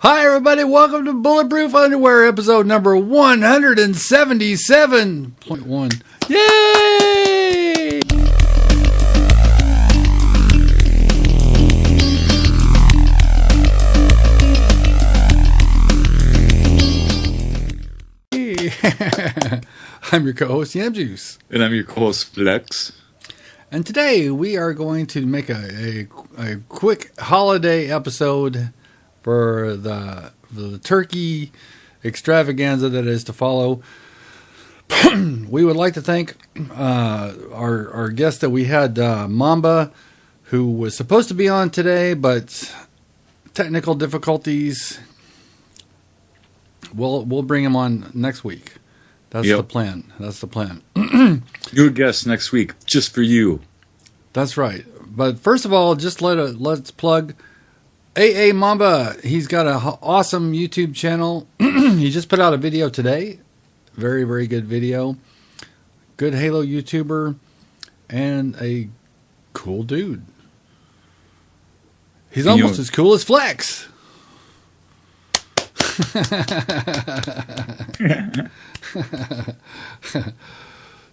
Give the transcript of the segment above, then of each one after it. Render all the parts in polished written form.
Hi, everybody. Welcome to Bulletproof Underwear, episode number 177.1. Yay! I'm your co-host, Yam Juice. And I'm your co-host, Flex. And today we are going to make a quick holiday episode for the turkey extravaganza that is to follow. We would like to thank our guest that we had, Mamba, who was supposed to be on today, but technical difficulties. We'll bring him on next week. That's the plan. That's the plan. New guest next week, just for you. That's right. But first of all, just let's plug AA Mamba. He's got an awesome YouTube channel. He just put out a video today. Very, very good video. Good Halo YouTuber. And a cool dude. He's almost as cool as Flex.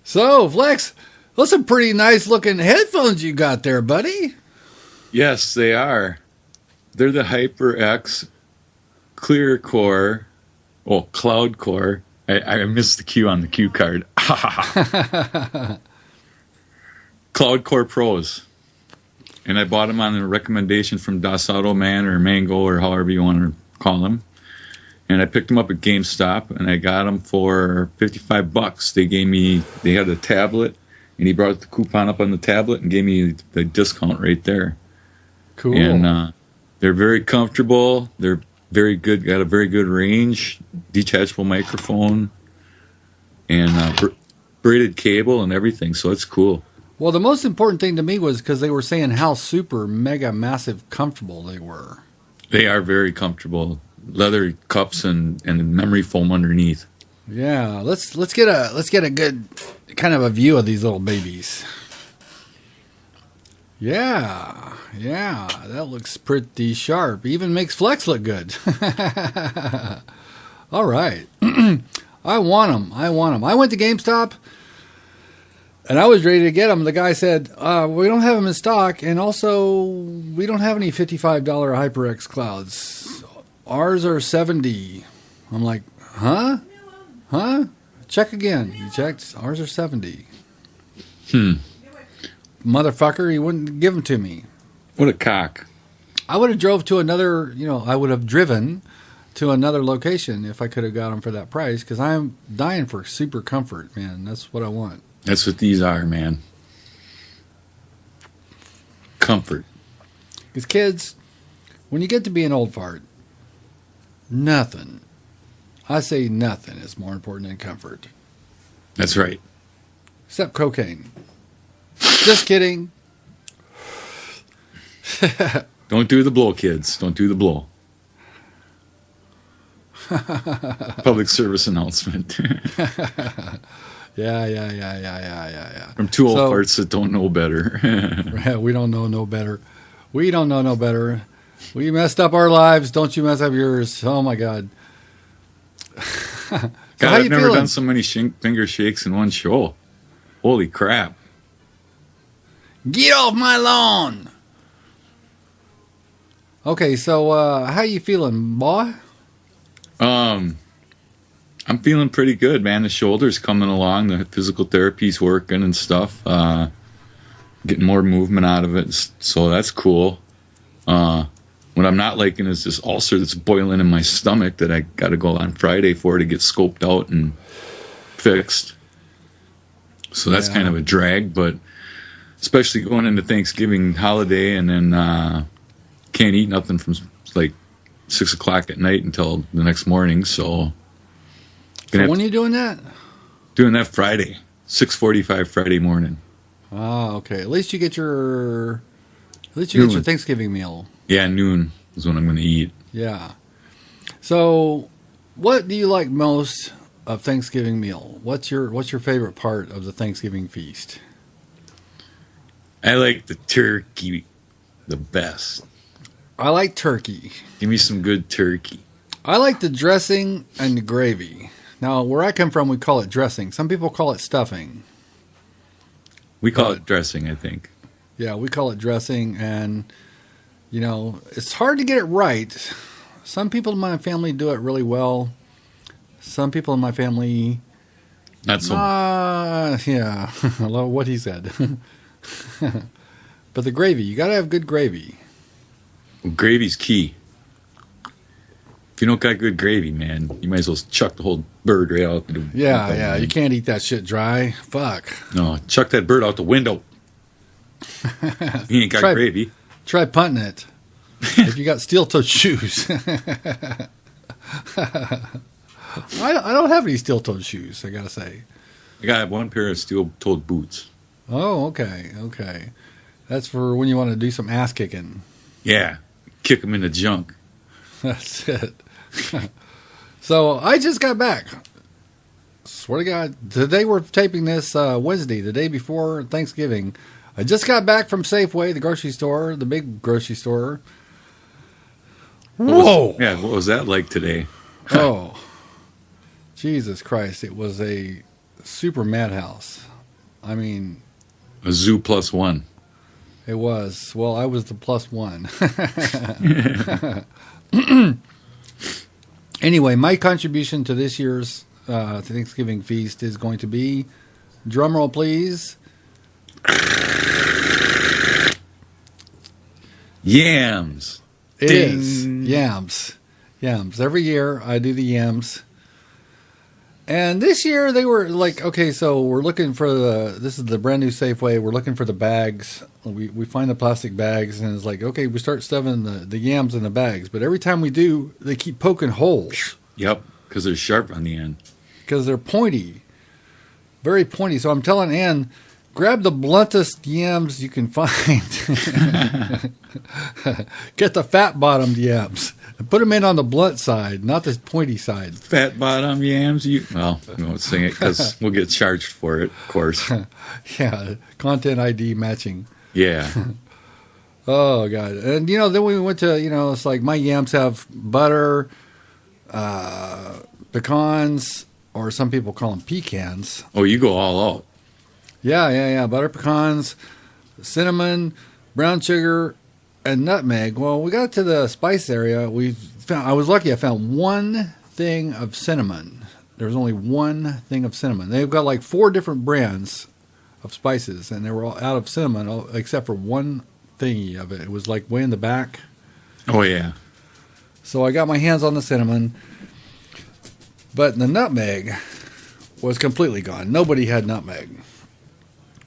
So, Flex, those some pretty nice looking headphones you got there, buddy. Yes, they are. They're the HyperX Clear Core, Cloud Core. I missed the Q on the cue card. Cloud Core Pros. And I bought them on a recommendation from Das Auto Man or Mango or however you want to call them. And I picked them up at GameStop, and I got them for $55. They had a tablet, and he brought the coupon up on the tablet and gave me the discount right there. Cool. And they're very comfortable. They're very good. Got a very good range, detachable microphone, and braided cable and everything. So it's cool. Well, the most important thing to me was because they were saying how super, mega, massive comfortable they were. They are very comfortable. Leather cups and memory foam underneath. Yeah, let's get a good kind of a view of these little babies. Yeah, that looks pretty sharp. Even makes Flex look good. All right, I want them. I went to GameStop, and I was ready to get them. The guy said, we don't have them in stock, and also we don't have any $55 HyperX Clouds. Ours are $70. I'm like, huh? Check again. He checked. Ours are $70. Motherfucker, he wouldn't give them to me. What a cock. I would have driven to another location if I could have got them for that price, because I'm dying for super comfort, man. That's what I want. That's what these are, man. Comfort. Because kids, when you get to be an old fart, nothing is more important than comfort. That's right. Except cocaine. Just kidding. Don't do the blow, kids. Don't do the blow. Public service announcement. Yeah. From two old farts that don't know better. We don't know no better. We don't know no better. We messed up our lives. Don't you mess up yours. Oh, my God. God, I've never done so many finger shakes in one show. Holy crap. Get off my lawn. Okay, so how you feeling, boy? I'm feeling pretty good, man. The shoulder's coming along. The physical therapy's working and stuff. Getting more movement out of it. So that's cool. What I'm not liking is this ulcer that's boiling in my stomach that I got to go on Friday for to get scoped out and fixed. So that's kind of a drag, but especially going into Thanksgiving holiday and then can't eat nothing from like 6 o'clock at night until the next morning. So when are you doing that? Doing that Friday, 6:45 Friday morning. Oh, okay. At least you get your Thanksgiving meal. Yeah, noon is when I'm going to eat. Yeah. So, what do you like most of Thanksgiving meal? What's your favorite part of the Thanksgiving feast? I like the turkey the best. I like turkey. Give me some good turkey. I like the dressing and the gravy. Now, where I come from, we call it dressing. Some people call it stuffing. We call it dressing, I think. Yeah, we call it dressing, and, you know, it's hard to get it right. Some people in my family do it really well. Some people in my family... Not so much. Yeah, I love what he said. But the gravy, you got to have good gravy. Well, gravy's key. If you don't got good gravy, man, you might as well chuck the whole bird right out the window. Yeah, you can't eat that shit dry. Fuck. No, chuck that bird out the window. You ain't got gravy. Try punting it. If you got steel-toed shoes. I don't have any steel-toed shoes, I gotta say. I got one pair of steel-toed boots. Oh, okay. That's for when you want to do some ass kicking. Yeah, kick them in the junk. That's it. So I just got back. Swear to God, today we're taping this Wednesday, the day before Thanksgiving. I just got back from Safeway, the grocery store, the big grocery store. Whoa! What was that like today? Oh, Jesus Christ. It was a super madhouse. I mean... A zoo plus one. It was. Well, I was the plus one. Anyway, my contribution to this year's Thanksgiving feast is going to be, drumroll please, yams. It is yams. Every year I do the yams. And this year they were like, okay, so we're looking for this is the brand new Safeway. We're looking for the bags. We find the plastic bags and it's like, okay, we start stuffing the yams in the bags. But every time we do, they keep poking holes. Yep, because they're sharp on the end. Because they're pointy. Very pointy. So I'm telling Ann, grab the bluntest yams you can find. Get the fat-bottomed yams. And put them in on the blunt side, not the pointy side. Fat bottom yams. Well, we won't sing it because we'll get charged for it, of course. Yeah, content ID matching. Yeah. Oh, God. And, then we went to, it's like my yams have butter, pecans, or some people call them pecans. Oh, you go all out. Yeah. Butter, pecans, cinnamon, brown sugar, and nutmeg. Well, we got to the spice area. I was lucky. I found one thing of cinnamon. There was only one thing of cinnamon. They've got like 4 different brands of spices, and they were all out of cinnamon except for one thingy of it. It was like way in the back. Oh, yeah. So I got my hands on the cinnamon, but the nutmeg was completely gone. Nobody had nutmeg.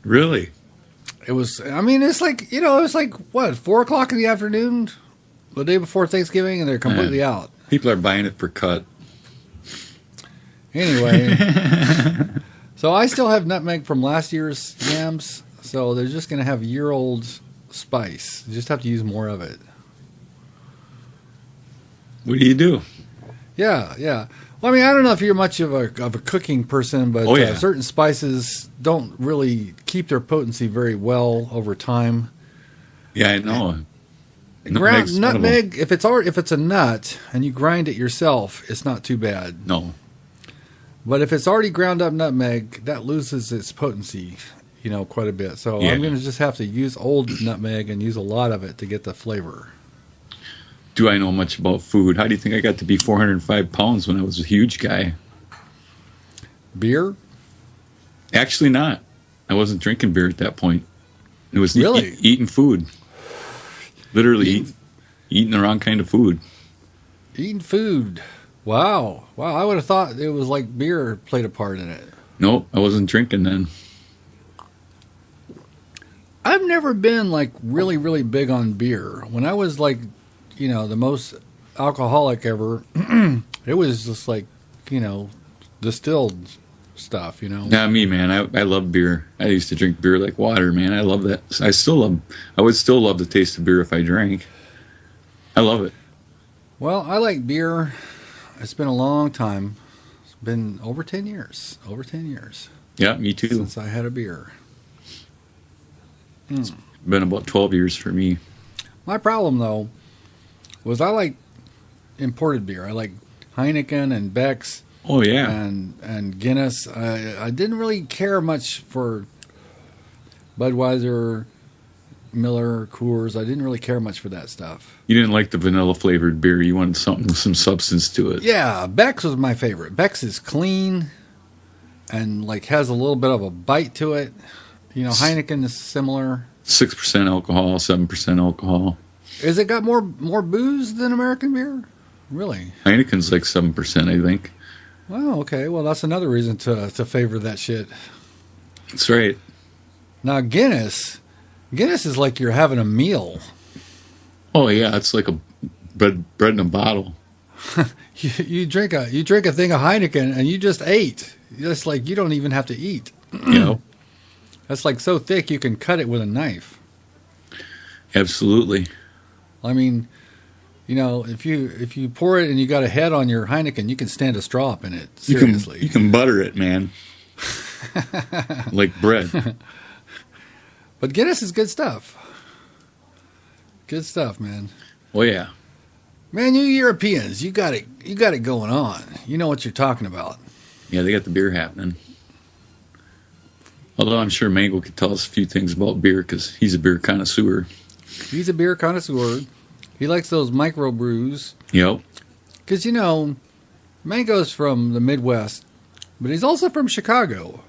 Really? It was, it's like, it was like, what, 4 o'clock in the afternoon, the day before Thanksgiving, and they're completely out. People are buying it for cut. Anyway, so I still have nutmeg from last year's yams, so they're just going to have year-old spice. You just have to use more of it. What do you do? Yeah. Well, I don't know if you're much of a cooking person, but certain spices don't really keep their potency very well over time. Yeah, I know. Ground nutmeg, if it's a nut and you grind it yourself, it's not too bad. No. But if it's already ground up nutmeg, that loses its potency, quite a bit. So I'm going to just have to use old nutmeg and use a lot of it to get the flavor. Do I know much about food? How do you think I got to be 405 pounds when I was a huge guy? Beer? Actually not. I wasn't drinking beer at that point. It was really? Eating food. Literally eating the wrong kind of food. Eating food. Wow. I would have thought it was like beer played a part in it. Nope, I wasn't drinking then. I've never been like really, really big on beer. When I was like, the most alcoholic ever, it was just like, distilled stuff, Not me, man. I love beer. I used to drink beer like water, man. I love that. I would still love the taste of beer if I drank. I love it. Well, I like beer. It's been a long time. It's been over 10 years. Yeah, me too. Since I had a beer. It's been about 12 years for me. My problem, though, was I like imported beer. I like Heineken and Beck's Oh yeah. and Guinness. I didn't really care much for Budweiser, Miller, Coors. I didn't really care much for that stuff. You didn't like the vanilla flavored beer. You wanted something with some substance to it. Yeah, Beck's was my favorite. Beck's is clean and like has a little bit of a bite to it. You know, Heineken is similar. 6% alcohol, 7% alcohol. Is it got more booze than American beer? Really? Heineken's like 7%, I think. Well, okay. Well, that's another reason to favor that shit. That's right. Now, Guinness is like you're having a meal. Oh yeah, it's like a bread in a bottle. You drink a thing of Heineken and you just ate. Just like you don't even have to eat. You know? That's like so thick you can cut it with a knife. Absolutely. I mean, you know, if you pour it and you got a head on your Heineken, you can stand a straw up in it. Seriously, You can butter it, man. Like bread. But Guinness is good stuff. Good stuff, man. Oh yeah. Man, you Europeans, you got it going on. You know what you're talking about. Yeah, they got the beer happening. Although I'm sure Mango could tell us a few things about beer because he's a beer connoisseur. He's a beer connoisseur. He likes those micro brews. Yep. Because, you know, Mango's from the Midwest, but he's also from Chicago.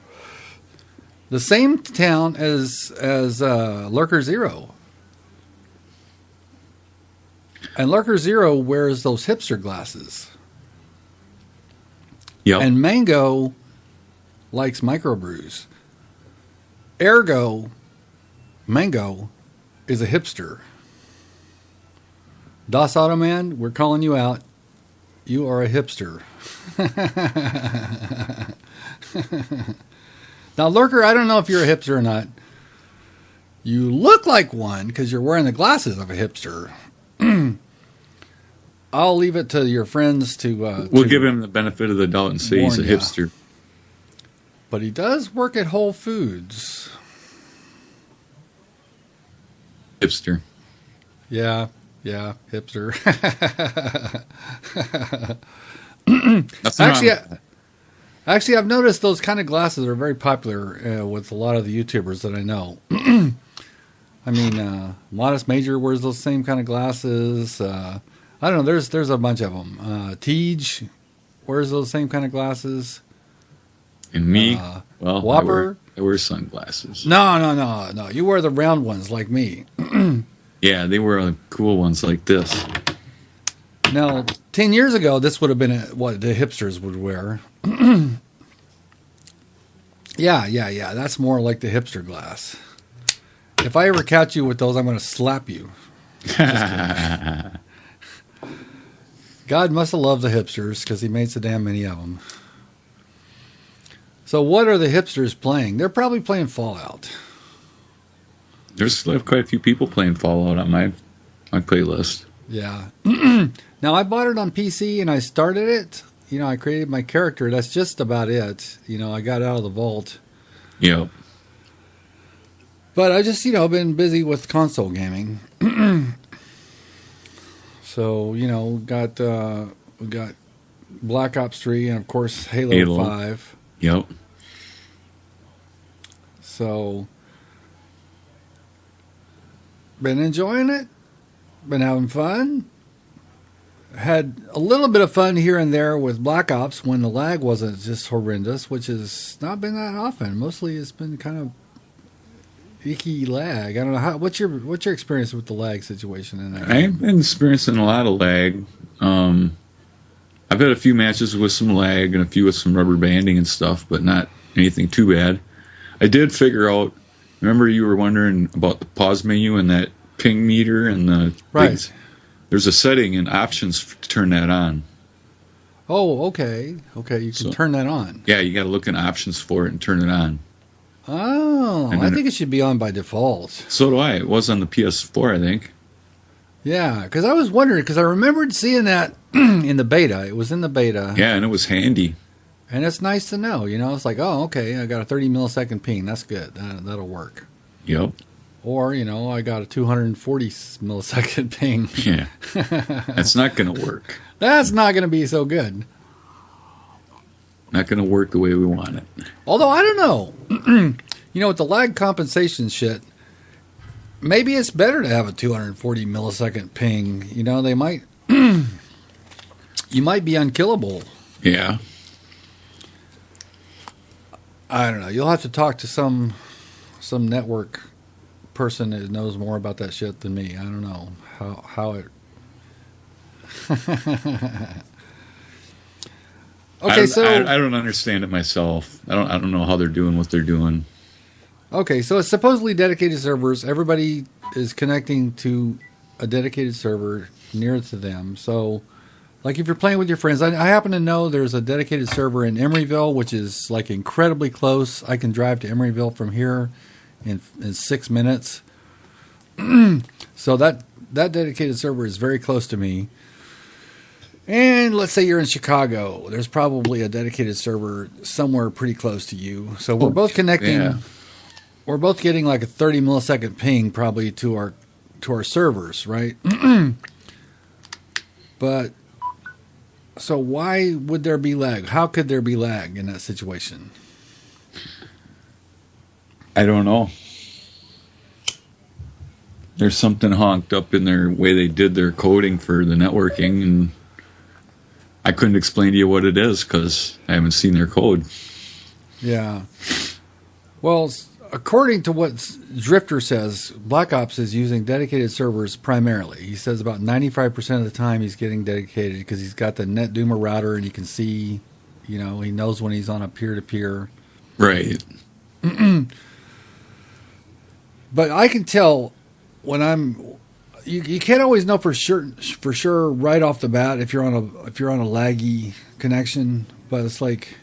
The same town as Lurker Zero. And Lurker Zero wears those hipster glasses. Yep. And Mango likes microbrews. Ergo, Mango is a hipster. Das Automan, we're calling you out. You are a hipster. Now, Lurker, I don't know if you're a hipster or not. You look like one because you're wearing the glasses of a hipster. I'll leave it to your friends to... we'll give him the benefit of the doubt and say he's a hipster. But he does work at Whole Foods. Hipster. Yeah, hipster. Actually, I've noticed those kind of glasses are very popular with a lot of the YouTubers that I know. I mean, Modest Major wears those same kind of glasses. I don't know. There's a bunch of them. Tej wears those same kind of glasses. And me, well, Whopper. I wear sunglasses. No. You wear the round ones like me. Yeah, they wear cool ones like this. Now, 10 years ago, this would have been what the hipsters would wear. Yeah. That's more like the hipster glass. If I ever catch you with those, I'm going to slap you. God must have loved the hipsters because he made so damn many of them. So what are the hipsters playing? They're probably playing Fallout. There's quite a few people playing Fallout on my playlist. Yeah. Now, I bought it on PC and I started it. You know, I created my character. That's just about it. You know, I got out of the vault. Yep. But I just, been busy with console gaming. So, we got Black Ops 3 and, of course, Halo 5. Yep. So, been enjoying it. Been having fun. Had a little bit of fun here and there with Black Ops when the lag wasn't just horrendous, which has not been that often. Mostly it's been kind of icky lag. I don't know what's your experience with the lag situation in that? I've been experiencing a lot of lag. I've had a few matches with some lag and a few with some rubber banding and stuff, but not anything too bad. I did figure out. Remember, you were wondering about the pause menu and that ping meter and the right. There's a setting in options to turn that on. Oh, okay. You can turn that on. Yeah, you got to look in options for it and turn it on. Oh, I think it should be on by default. So do I. It was on the PS4, I think. Yeah, because I was wondering, because I remembered seeing that in the beta. It was in the beta. Yeah, and it was handy. And it's nice to know, It's like, oh, okay, I got a 30 millisecond ping. That's good. That'll work. Yep. Or, I got a 240 millisecond ping. Yeah. That's not going to work. That's not going to be so good. Not going to work the way we want it. Although, I don't know. With the lag compensation shit, maybe it's better to have a 240 millisecond ping. They might... you might be unkillable. Yeah. I don't know. You'll have to talk to some network person that knows more about that shit than me. I don't know how it... Okay, I don't understand it myself. I don't know how they're doing what they're doing. Okay, so it's supposedly dedicated servers. Everybody is connecting to a dedicated server near to them. So, like if you're playing with your friends, I happen to know there's a dedicated server in Emeryville, which is like incredibly close. I can drive to Emeryville from here in 6 minutes. So that dedicated server is very close to me. And let's say you're in Chicago. There's probably a dedicated server somewhere pretty close to you. So we're both connecting. Yeah. We're both getting like a 30 millisecond ping probably to our servers, right? But so why would there be lag? How could there be lag in that situation? I don't know. There's something honked up in their way they did their coding for the networking, and I couldn't explain to you what it is because I haven't seen their code. Yeah. Well, according to what Drifter says, Black Ops is using dedicated servers primarily. He says about 95% of the time he's getting dedicated because he's got the NetDoomer router and he can see, he knows when he's on a peer-to-peer. Right. But I can tell when you can't always know for sure right off the bat if you're on a laggy connection, but it's like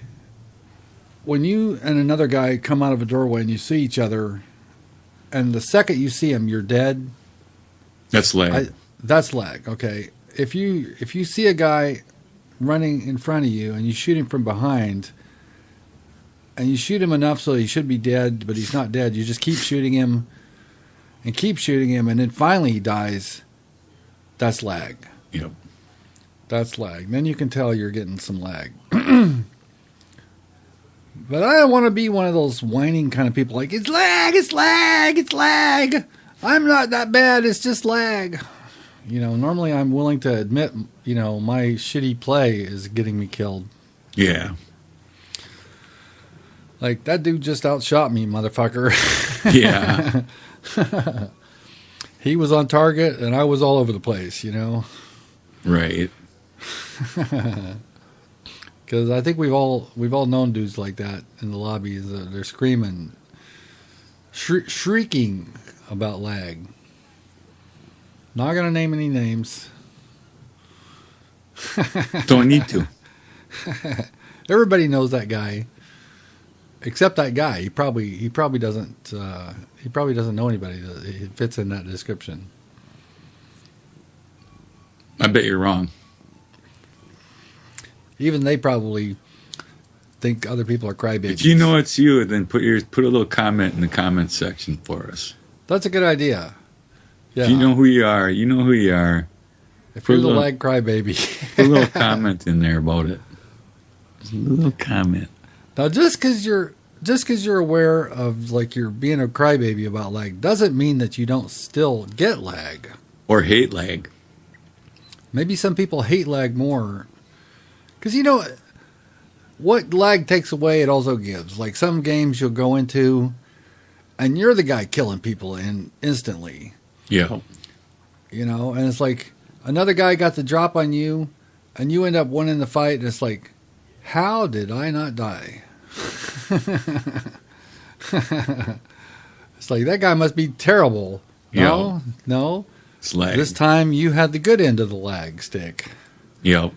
when you and another guy come out of a doorway and you see each other, and the second you see him, you're dead. That's lag. That's lag. Okay. If you see a guy running in front of you and you shoot him from behind, and you shoot him enough so he should be dead, but he's not dead, you just keep shooting him, and then finally he dies. That's lag. Yep. That's lag. Then you can tell you're getting some lag. But I don't want to be one of those whining kind of people like, it's lag, it's lag, it's lag. I'm not that bad, it's just lag. Normally I'm willing to admit, my shitty play is getting me killed. Yeah. Like, that dude just outshot me, motherfucker. Yeah. He was on target and I was all over the place, Right. Because I think we've all known dudes like that in the lobbies. They're screaming, shrieking about lag. Not gonna name any names. Don't need to. Everybody knows that guy, except that guy. He probably doesn't know anybody that fits in that description. I bet you're wrong. Even they probably think other people are crybabies. If you know it's you, then put a little comment in the comment section for us. That's a good idea. Yeah. If you know who you are, you know who you are. If you're the lag crybaby, put a little comment in there about it. Just a little comment. Now, just because you're aware of like you're being a crybaby about lag doesn't mean that you don't still get lag or hate lag. Maybe some people hate lag more. Because what lag takes away, it also gives. Like some games you'll go into, and you're the guy killing people instantly. Yeah. And it's like another guy got the drop on you, and you end up winning the fight, and it's like, how did I not die? It's like, that guy must be terrible. No. It's lag. This time you had the good end of the lag stick. Yep.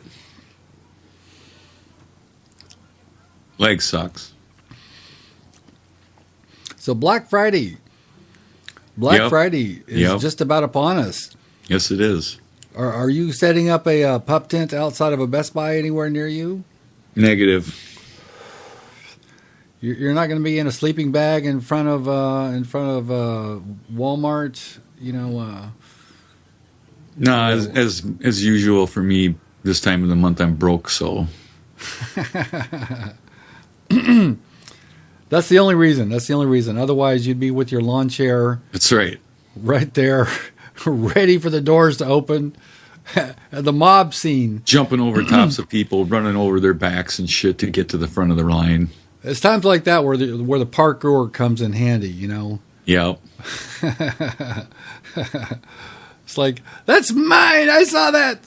Lag sucks. So Black Friday is just about upon us. Yes, it is. Are you setting up a pup tent outside of a Best Buy anywhere near you? Negative. You're not going to be in a sleeping bag in front of Walmart. No, as usual for me, this time of the month I'm broke, so. That's the only reason. Otherwise, you'd be with your lawn chair. That's right. Right there, ready for the doors to open. The mob scene. Jumping over tops of people, running over their backs and shit to get to the front of the line. It's times like that where the parkour comes in handy, Yep. It's like, that's mine. I saw that.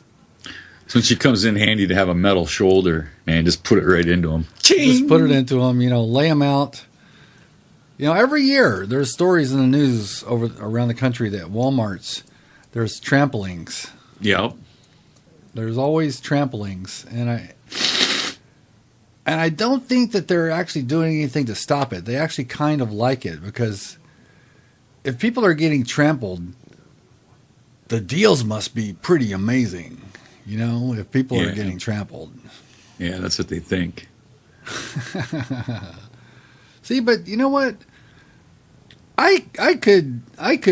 Since she comes in handy to have a metal shoulder, man, just put it right into them. Just put it into them, lay them out. Every year there's stories in the news around the country that Walmart's, there's trampolines. Yep. There's always trampolines, and I don't think that they're actually doing anything to stop it. They actually kind of like it, because if people are getting trampled, the deals must be pretty amazing, if people are getting trampled. Yeah, that's what they think. See, but you know what? I could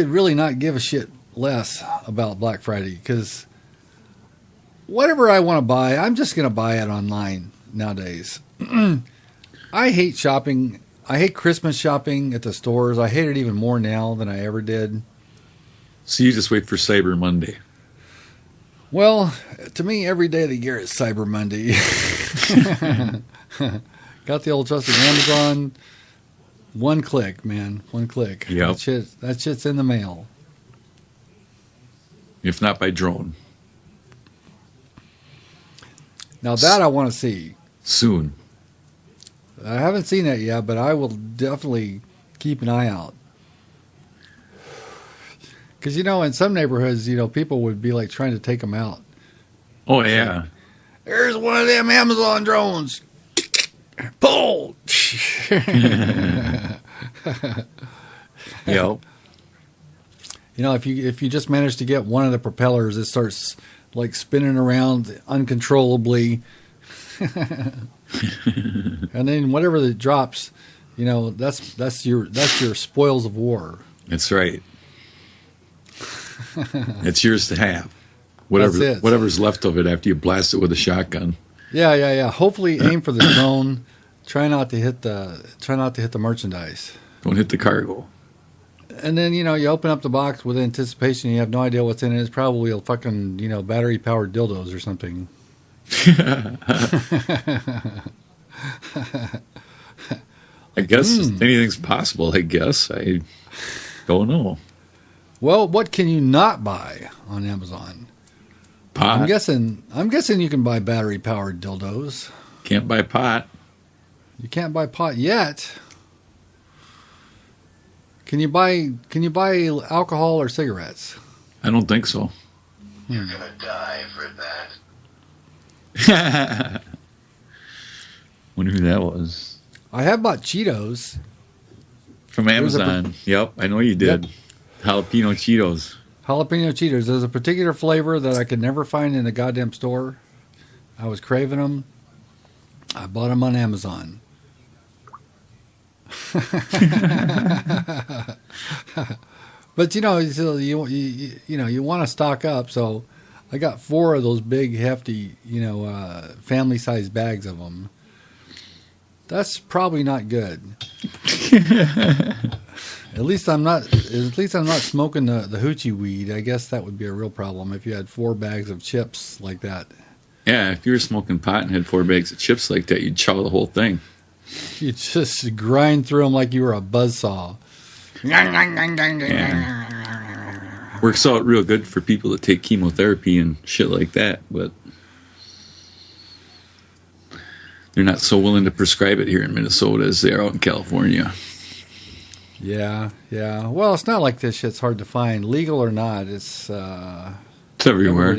really not give a shit less about Black Friday, because whatever I want to buy, I'm just going to buy it online nowadays. I hate shopping. I hate Christmas shopping at the stores. I hate it even more now than I ever did. So you just wait for Cyber Monday. Well, to me, every day of the year is Cyber Monday. Got the old trusted Amazon. One click, man. One click. Yep. That shit's in the mail. If not by drone. Now that I want to see. Soon. I haven't seen that yet, but I will definitely keep an eye out. Because, in some neighborhoods, people would be like trying to take them out. Oh, yeah. Like, there's one of them Amazon drones. Pull! Yep. If you just manage to get one of the propellers, it starts like spinning around uncontrollably. And then whatever that drops, that's your spoils of war. That's right. It's yours to have. Whatever's left of it after you blast it with a shotgun. Yeah. Hopefully aim for the drone. Try not to hit the merchandise. Don't hit the cargo. And then, you open up the box with anticipation. You have no idea what's in it. It's probably a fucking, battery-powered dildos or something. I guess anything's possible, I guess. I don't know. Well, what can you not buy on Amazon? Pot. I'm guessing you can buy battery-powered dildos. Can't buy pot. You can't buy pot yet. Can you buy alcohol or cigarettes? I don't think so. You're gonna die for that. Wonder who that was. I have bought Cheetos. From Amazon. Yep, I know you did. Yep. Jalapeno Cheetos. Jalapeno Cheetos. There's a particular flavor that I could never find in the goddamn store. I was craving them. I bought them on Amazon. But you want to stock up, so I got 4 of those big hefty family sized bags of them. That's probably not good. At least I'm not smoking the hoochie weed. I guess that would be a real problem if you had 4 bags of chips like that. Yeah, if you were smoking pot and had 4 bags of chips like that, you'd chow the whole thing. You just grind through them like you were a buzzsaw. Yeah. Works out real good for people that take chemotherapy and shit like that, but they're not so willing to prescribe it here in Minnesota as they are out in California. Yeah. Well, it's not like this shit's hard to find, legal or not. It's everywhere.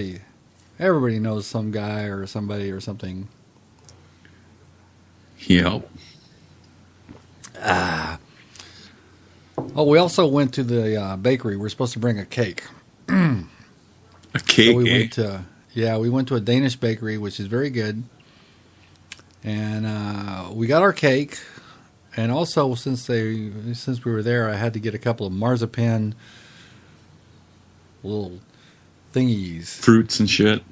Everybody knows some guy or somebody or something. Yep. Oh, we also went to the bakery. We're supposed to bring a cake. A cake? So we went to a Danish bakery, which is very good. And we got our cake. And also, since we were there, I had to get a couple of marzipan little thingies. Fruits and shit.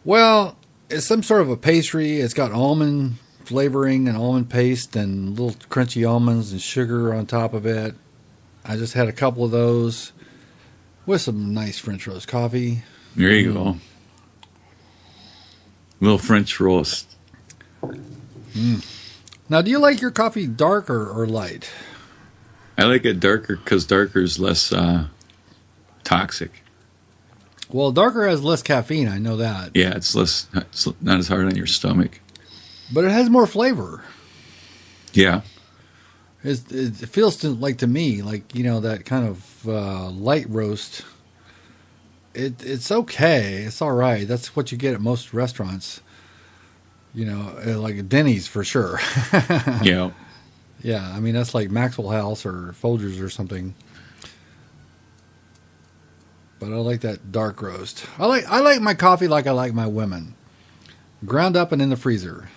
Well, it's some sort of a pastry. It's got almond flavoring and almond paste and little crunchy almonds and sugar on top of it. I just had a couple of those with some nice French roast coffee. There you go. Little French roast. Now, do you like your coffee dark or light? I like it darker because darker is less toxic. Well, darker has less caffeine. I know that. Yeah, it's not as hard on your stomach. But it has more flavor. Yeah. It feels to me like, that kind of light roast. It's okay. It's all right. That's what you get at most restaurants. Like Denny's for sure. Yeah. Yeah, I mean, that's like Maxwell House or Folgers or something. But I like that dark roast. I like my coffee like I like my women. Ground up and in the freezer.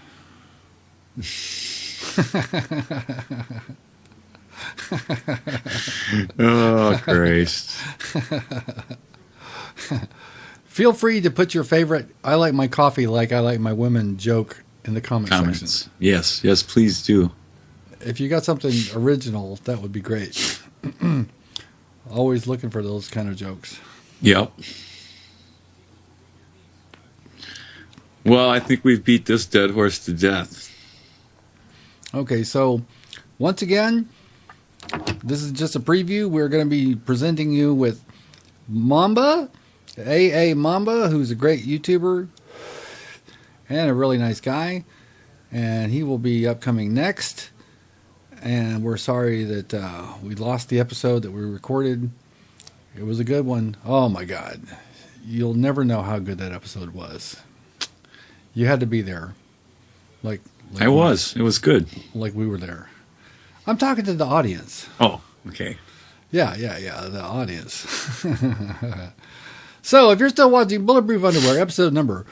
Oh, Christ. Feel free to put your favorite I like my coffee like I like my women joke in the comments section. Yes, please do. If you got something original, that would be great. Always looking for those kind of jokes. Yep. Well, I think we've beat this dead horse to death. Okay, so once again, this is just a preview. We're going to be presenting you with Mamba, AA Mamba, who's a great YouTuber and a really nice guy. And he will be upcoming next. And we're sorry that we lost the episode that we recorded. It was a good one. Oh, my God. You'll never know how good that episode was. You had to be there. Like I was. It was good. Like we were there. I'm talking to the audience. Oh, okay. Yeah, the audience. So, if you're still watching Bulletproof Underwear, episode number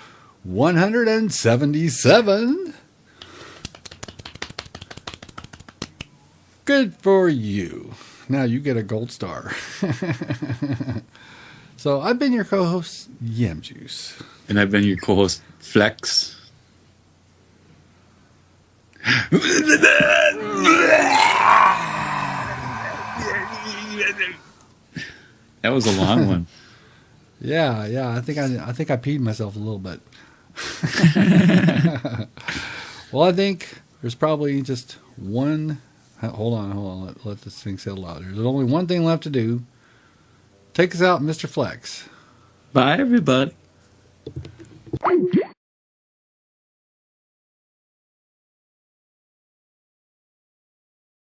177, good for you. Now you get a gold star. So, I've been your co-host, Yam Juice. And I've been your co-host, Flex. That was a long one. Yeah. I think I peed myself a little bit. Well, I think there's probably just one. Hold on. Let this thing settle out. There's only one thing left to do. Take us out, Mr. Flex. Bye, everybody.